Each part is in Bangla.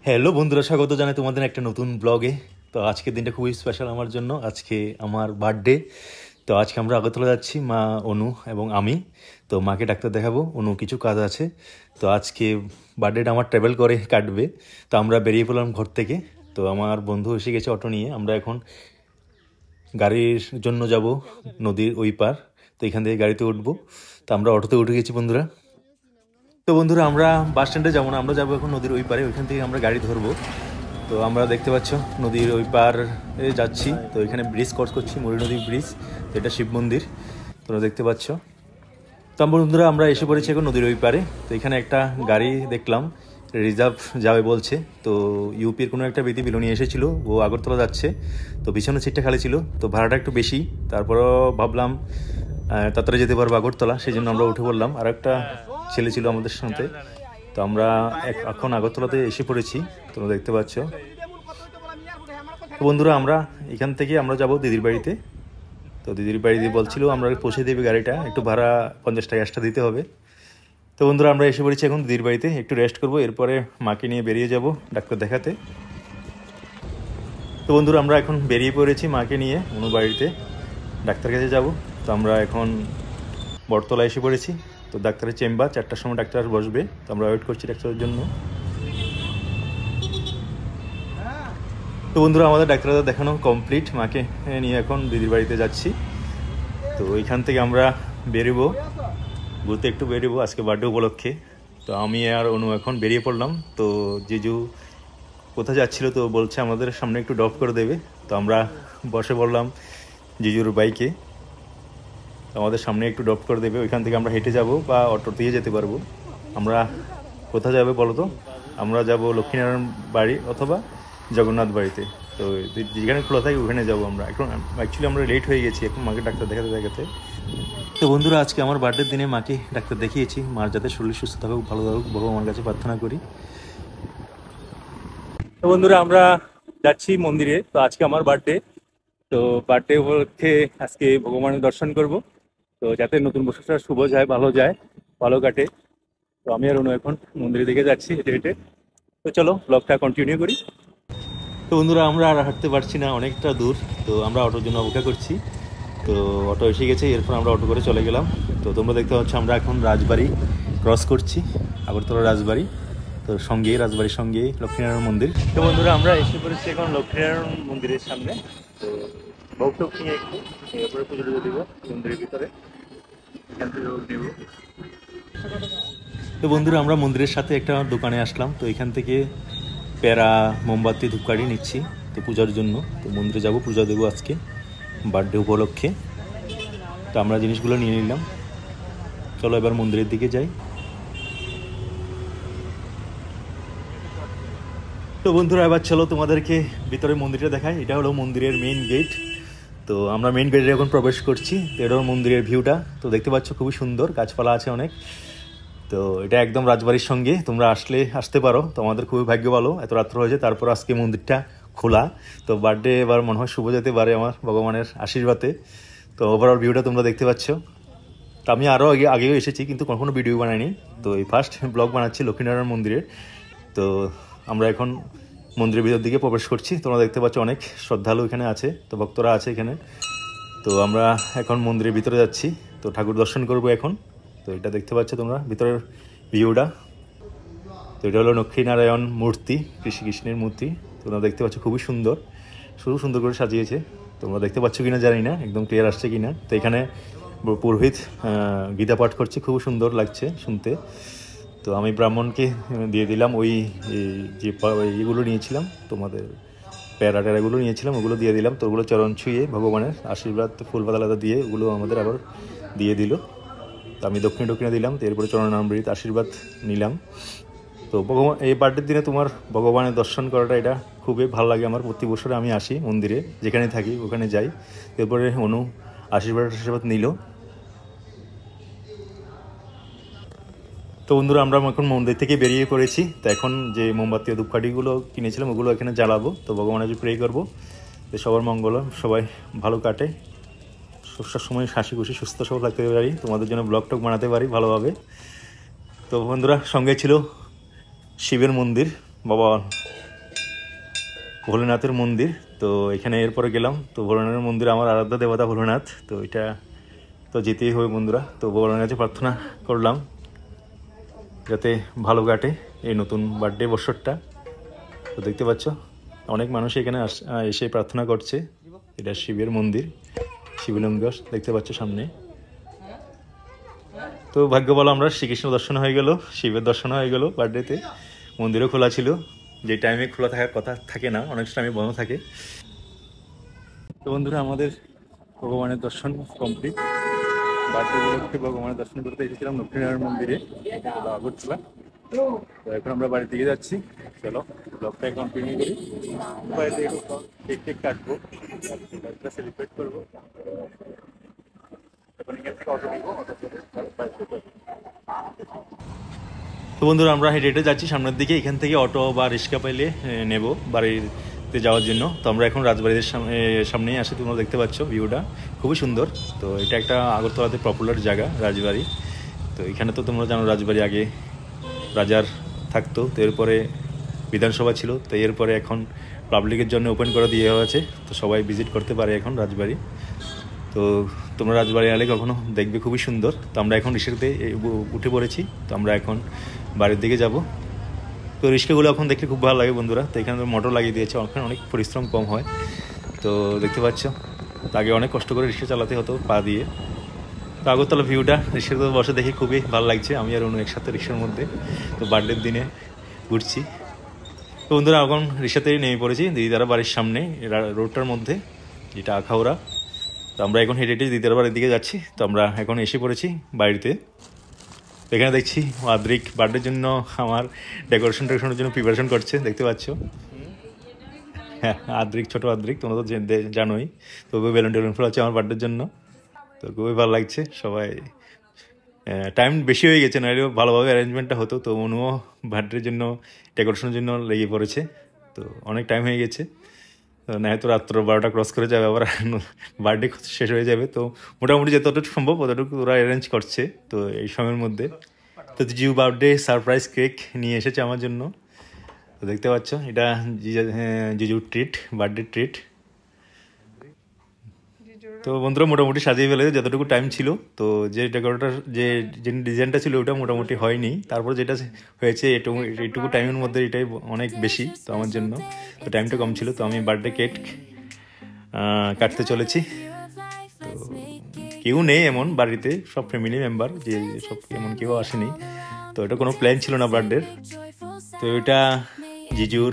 হ্যালো বন্ধুরা, স্বাগত জানাই তোমাদের একটা নতুন ব্লগে। তো আজকের দিনটা খুবই স্পেশাল আমার জন্য। আজকে আমার বার্থডে। তো আজকে আমরা আগরতলা যাচ্ছি, মা, অনু এবং আমি। তো মাকে ডাক্তার দেখাবো, অনু কিছু কাজ আছে। তো আজকে বার্থডেটা আমার ট্রাভেল করে কাটবে। তো আমরা বেরিয়ে পড়লাম ঘর থেকে। তো আমার বন্ধু এসে গেছে অটো নিয়ে। আমরা এখন গাড়ির জন্য যাব নদীর ওই পার। তো এখান থেকে গাড়িতে উঠবো। তো আমরা অটোতে উঠে গেছি বন্ধুরা। তো বন্ধুরা, আমরা বাস স্ট্যান্ডে যাবো না, আমরা যাবো এখন নদীর ওই পারে। ওইখান থেকে আমরা গাড়ি ধরবো। তো আমরা দেখতে পাচ্ছ নদীর ওই পার যাচ্ছি। তো এখানে ব্রিজ ক্রস করছি, মুড়ি নদী ব্রিজ। তো এটা শিব মন্দির, তোমরা দেখতে পাচ্ছ। তো বন্ধুরা, আমরা এসে পড়েছি এখন নদীর ওই পারে। তো এখানে একটা গাড়ি দেখলাম, রিজার্ভ যাবে বলছে। তো ইউপির কোনো একটা ব্যক্তি বিলো নিয়ে এসেছিলো, ও আগরতলা যাচ্ছে। তো পিছনের সিটটা খালি ছিল, তো ভাড়াটা একটু বেশি। তারপরও ভাবলাম তাড়াতাড়ি যেতে পারবো আগরতলা, সেই জন্য আমরা উঠে পড়লাম। আর একটা ছেলে ছিল আমাদের সাথে। তো আমরা এখন আগরতলাতে এসে পড়েছি, তোমরা দেখতে পাচ্ছ। তো বন্ধুরা, আমরা এখান থেকে আমরা যাব দিদির বাড়িতে। তো দিদির বাড়িতে বলছিল আমরা পৌঁছে দেবে গাড়িটা, একটু ভাড়া 50 টাকা এক্সট্রা দিতে হবে। তো বন্ধুরা, আমরা এসে পড়েছি এখন দিদির বাড়িতে, একটু রেস্ট করবো, এরপরে মাকে নিয়ে বেরিয়ে যাব ডাক্তার দেখাতে। তো বন্ধুরা, আমরা এখন বেরিয়ে পড়েছি মাকে নিয়ে অনু বাড়িতে, ডাক্তার কাছে যাব। তো আমরা এখন বটতলা এসে পড়েছি। তো ডাক্তারের চেম্বার 4টার সময় ডাক্তার বসবে। তো আমরা ওয়েট করছি ডাক্তারের জন্য। তো বন্ধুরা, আমাদের ডাক্তারদের দেখানো কমপ্লিট, মাকে নিয়ে এখন দিদির বাড়িতে যাচ্ছি। তো ওইখান থেকে আমরা বেরোবো, ঘুরতে একটু বেরোবো আজকে বার্থডে উপলক্ষে। তো আমি আর অনু এখন বেরিয়ে পড়লাম। তো জিজু কোথায় যাচ্ছিলো, তো বলছে আমাদের সামনে একটু ড্রপ করে দেবে। তো আমরা বসে পড়লাম জিজুর বাইকে। আমাদের সামনে একটু ড্রপ করে দেবে, ওইখান থেকে আমরা হেঁটে যাব বা অটো দিয়ে যেতে পারবো। আমরা কোথায় যাবে বলো তো? আমরা যাব লক্ষ্মীনারায়ণ বাড়ি অথবা জগন্নাথ বাড়িতে। তো যেখানে খোলা থাকে ওখানে যাবো আমরা। এখন অ্যাকচুয়ালি আমরা লেট হয়ে গেছি এখন মাকে ডাক্তার দেখাতে দেখাতে। তো বন্ধুরা, আজকে আমার বার্থডের দিনে মাকে ডাক্তার দেখিয়েছি। মার যাতে শরীর সুস্থ থাকুক, ভালো থাকুক, ভগবানের কাছে প্রার্থনা করি। তো বন্ধুরা, আমরা যাচ্ছি মন্দিরে। তো আজকে আমার বার্থডে। তো বার্থডে উপলক্ষে আজকে ভগবানের দর্শন করব। তো যাতে নতুন বছরটা শুভ যায়, ভালো যায়, ভালো কাটে। তো আমি আর অনু এখন মন্দিরের দিকে যাচ্ছি হেঁটে হেঁটে। তো চলো ব্লগটা কন্টিনিউ করি। তো বন্ধুরা, আমরা আর হাঁটতে পারছি না, অনেকটা দূর। তো আমরা অটোর জন্য অপেক্ষা করছি। তো অটো এসে গেছে, এরপর আমরা অটো করে চলে গেলাম। তো তোমরা দেখতে পাচ্ছ আমরা এখন রাজবাড়ি ক্রস করছি, আগরতলা রাজবাড়ি। তো সঙ্গেই রাজবাড়ির সঙ্গেই লক্ষ্মীনারায়ণ মন্দির। তো বন্ধুরা, আমরা এসে পড়েছি এখন লক্ষ্মীনারায়ণ মন্দিরের সামনে। তো ভোগ নিয়ে একটু এরপরে পুজো টুজো দিব মন্দিরের ভিতরে, এখান থেকে দেব। তো বন্ধুরা, আমরা মন্দিরের সাথে একটা দোকানে আসলাম। তো এখান থেকে প্যারা, মোমবাতি, ধূপকাঠি নিচ্ছি তো পূজার জন্য। তো মন্দিরে যাব, পূজা দেবো আজকে বার্থডে উপলক্ষে। তো আমরা জিনিসগুলো নিয়ে নিলাম। চলো এবার মন্দিরের দিকে যাই। তো বন্ধুরা, এবার চলো তোমাদেরকে ভিতরে মন্দিরটা দেখাই। এটা হলো মন্দিরের মেইন গেট। তো আমরা মেইন গেটে এখন প্রবেশ করছি। তো এটা হলো মন্দিরের ভিউটা। তো দেখতে পাচ্ছ খুবই সুন্দর, গাছপালা আছে অনেক। তো এটা একদম রাজবাড়ির সঙ্গে, তোমরা আসতে পারো। তো আমাদের খুবই ভাগ্য ভালো, এত রাত্র হয়েছে তারপর আজকে মন্দিরটা খোলা। তো বার্থডে এবার মনে হয় শুভ যেতে পারে আমার ভগবানের আশীর্বাদে। তো ওভারঅল ভিউটা তোমরা দেখতে পাচ্ছ। তো আমি আরও আগেও এসেছি, কিন্তু কখনো ভিডিও বানাইনি। তো এই ফার্স্ট ব্লগ বানাচ্ছি লক্ষ্মীনারায়ণ মন্দিরের। তো আমরা এখন মন্দিরের ভিতর দিকে প্রবেশ করছি। তোমরা দেখতে পাচ্ছ অনেক শ্রদ্ধালু এখানে আছে, তো ভক্তরা আছে এখানে। তো আমরা এখন মন্দিরের ভিতরে যাচ্ছি, তো ঠাকুর দর্শন করবো এখন। তো এটা দেখতে পাচ্ছ তোমরা ভিতরের ভিউটা। তো এটা হলো লক্ষ্মীনারায়ণ মূর্তি, কৃষ্ণের মূর্তি। তোমরা দেখতে পাচ্ছ খুবই সুন্দর, সুন্দর করে সাজিয়েছে। তোমরা দেখতে পাচ্ছ কিনা জানি না, একদম ক্লিয়ার আসছে কিনা। তো এখানে পুরোহিত গীতা পাঠ করছে, খুব সুন্দর লাগছে শুনতে। তো আমি ব্রাহ্মণকে দিয়ে দিলাম ওই যে এগুলো নিয়েছিলাম, তোমাদের প্যারা ট্যারাগুলো নিয়েছিলাম, ওগুলো দিয়ে দিলাম। তো ওগুলো চরণ ছুঁয়ে ভগবানের আশীর্বাদ ফুল পাতা দিয়ে ওগুলো আমাদের আবার দিয়ে দিল। তো আমি দক্ষিণে দিলাম। তো এরপরে চরণামৃত আশীর্বাদ নিলাম। তো ভগবান এই বার্থডের দিনে তোমার ভগবানের দর্শন করাটা এটা খুবই ভালো লাগে আমার। প্রতি বছরে আমি আসি মন্দিরে, যেখানে থাকি ওখানে যাই। এরপরে অনু আশীর্বাদ নিল। তো বন্ধুরা, আমরা এখন মন্দির থেকে বেরিয়ে পড়েছি। তো এখন যে মোমবাতি ও ধূপকাঠিগুলো কিনেছিলাম ওগুলো এখানে জ্বালাবো। তো ভগবানের যে প্রে করবো যে সবার মঙ্গল, সবাই ভালো কাটে, সবসময় হাসি খুশি সুস্থ সবল থাকতে পারি, তোমাদের জন্য ব্লগ টক বানাতে পারি ভালোভাবে। তো বন্ধুরা, সঙ্গে ছিল শিবের মন্দির, বাবা ভোলেনাথের মন্দির। তো এখানে এরপরে গেলাম, তো ভোলেনাথের মন্দির আমার আরাধ্য দেবতা ভোলেনাথ, তো এটা তো যেতেই হবে বন্ধুরা। তো ভগবানের কাছে প্রার্থনা করলাম যাতে ভালো কাটে এই নতুন বার্থডে বছরটা। তো দেখতে পাচ্ছ অনেক মানুষ এখানে এসে প্রার্থনা করছে। এটা শিবের মন্দির, শিবলিঙ্গ দেখতে পাচ্ছ সামনে। তো ভাগ্য বলো আমরা শ্রীকৃষ্ণ দর্শন হয়ে গেল, শিবের দর্শন হয়ে গেল বার্থডেতে। মন্দিরও খোলা ছিল, যে টাইমে খোলা থাকার কথা থাকে না, অনেক টাইমে বন্ধ থাকে। তো বন্ধুরা আমাদের ভগবানের দর্শন কমপ্লিট। বার্থডে উপলক্ষে ভগবানের দর্শন করতে এসেছিলাম লক্ষ্মীনারায়ণ মন্দিরে, আগরতলা। তো এখন আমরা বাড়ির দিকে যাচ্ছি। চলো ব্লগটা কন্টিনিউ করি। বাড়িতে একটু কেক টেক কাটবো, বার্থডে সেলিব্রেট করবো। তো বন্ধুরা আমরা হেঁটে হেঁটে যাচ্ছি সামনের দিকে। এখান থেকে অটো বা রিক্সা পাইলে নেব বাড়িতে যাওয়ার জন্য। তো আমরা এখন রাজবাড়ির সামনেই আসি, তোমরা দেখতে পাচ্ছ ভিউটা খুবই সুন্দর। তো এটা একটা আগরতলাতে পপুলার জায়গা রাজবাড়ি। তো এখানে তো তোমরা জানো রাজবাড়ি আগে রাজার থাকতো, তো এরপরে বিধানসভা ছিল, তো এরপরে এখন পাবলিকের জন্য ওপেন করে দিয়ে হয়েছে। তো সবাই ভিজিট করতে পারে এখন রাজবাড়ি। তো তোমরা রাজবাড়ি এলে কখনো দেখবে, খুবই সুন্দর। তো আমরা এখন রিক্সাতে উঠে পড়েছি, তো আমরা এখন বাড়ির দিকে যাব। তো রিক্সাগুলো এখন দেখলে খুব ভালো লাগে বন্ধুরা। তো এখানে মোটর লাগিয়ে দিয়েছে, ওখানে অনেক পরিশ্রম কম হয়। তো দেখতে পাচ্ছ আগে অনেক কষ্ট করে রিক্সা চালাতে হতো পা দিয়ে। তো আগরতলা ভিউটা রিক্সাতে বসে দেখে খুবই ভালো লাগছে। আমি আর অনু একসাথে রিক্সার মধ্যে, তো বার্থডের দিনে ঘুরছি। তো বন্ধুরা এখন রিক্সাতেই নেমে পড়েছি দিদিদারা বাড়ির সামনে রোডটার মধ্যে, যেটা আখাউড়া। তো আমরা এখন হেঁটে হেঁটে দিদিদার বাড়ির দিকে যাচ্ছি। তো আমরা এখন এসে পড়েছি বাড়িতে। এখানে দেখছি আদ্রিক বার্থডের জন্য আমার ডেকোরেশনের জন্য প্রিপারেশন করছে, দেখতে পাচ্ছ। হ্যাঁ আদ্রিক, ছোটো আদ্রিক, তোমরা তো জানোই। তো বেলুন টেলুন ফুল আছে আমার বার্থডের জন্য, তো খুবই ভালো লাগছে। সবাই টাইম বেশি হয়ে গেছে, নাহলে ভালোভাবে অ্যারেঞ্জমেন্টটা হতো। তো অনুও বার্থডের জন্য ডেকোরেশনের জন্য লেগে পড়েছে, তো অনেক টাইম হয়ে গেছে। না হয়তো রাত্র 12টা ক্রস করে যাবে, আবার বার্থডে শেষ হয়ে যাবে। তো মোটামুটি যতটুকু সম্ভব ততটুকু ওরা অ্যারেঞ্জ করছে তো এই সময়ের মধ্যে। তো জিউ বার্থডে সারপ্রাইজ কেক নিয়ে এসেছে আমার জন্য, তো দেখতে পাচ্ছ এটা জিজুর ট্রিট, বার্থডে ট্রিট। তো বন্ধুরা মোটামুটি সাজিয়ে ফেলেছে যতটুকু টাইম ছিল। তো যে ডেকোরেটার যে ডিজাইনটা ছিল ওটা মোটামুটি হয়নি, তারপর যেটা হয়েছে এইটুকু টাইমের মধ্যে এটাই অনেক বেশি তো আমার জন্য। তো টাইমটা কম ছিল, তো আমি বার্থডে কেক কাটতে চলেছি। তো কেউ নেই এমন বাড়িতে, সব ফ্যামিলি মেম্বার, যে সব এমন কেউ আসেনি। তো এটা কোনো প্ল্যান ছিল না বার্থডের। তো এটা জিজুর,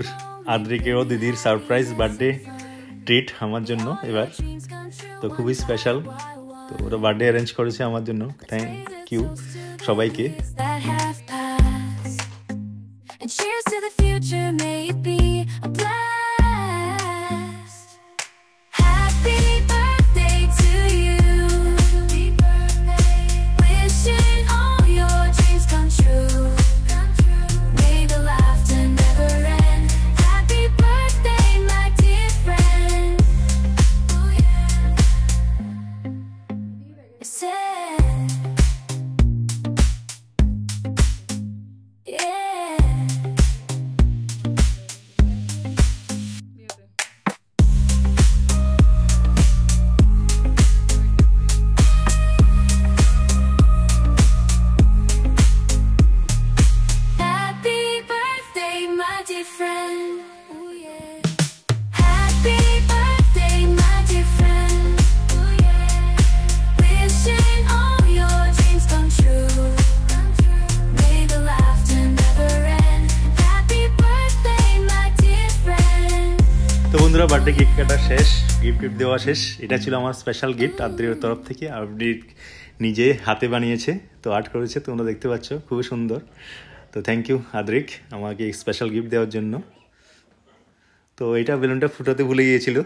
আদ্রিকেরও দিদির সারপ্রাইজ বার্থডে ট্রিট আমার জন্য এবার। তো খুবই স্পেশাল। তো ওরা বার্থডে অ্যারেঞ্জ করেছে আমার জন্য, থ্যাংক ইউ সবাইকে। বন্ধুরা বার্থডে কেক কাটা শেষ, গিফট দেওয়া শেষ। এটা ছিল আমার স্পেশাল গিফট আদ্রির তরফ থেকে। আদ্রি নিজে হাতে বানিয়েছে, তো আর্ট করেছে, তোমরা দেখতে পাচ্ছ খুবই সুন্দর। তো থ্যাংক ইউ আদ্রিক আমাকে স্পেশাল গিফট দেওয়ার জন্য। তো এটা বেলুনটা ফুটাতে ভুলে গিয়েছিল,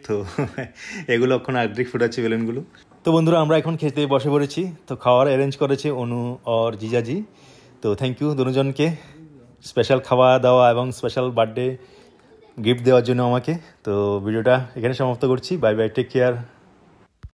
তো এগুলো এখন আদ্রিক ফুটাচ্ছে বেলুনগুলো। তো বন্ধুরা আমরা এখন খেতে বসে পড়েছি। তো খাওয়ার অ্যারেঞ্জ করেছে অনু আর জিজাজি। তো থ্যাংক ইউ দুজনকে স্পেশাল খাওয়া দাওয়া এবং স্পেশাল বার্থডে গিফট দেওয়ার জন্য আমাকে। তো ভিডিওটা এখানে সমাপ্ত করছি। Bye bye, take care.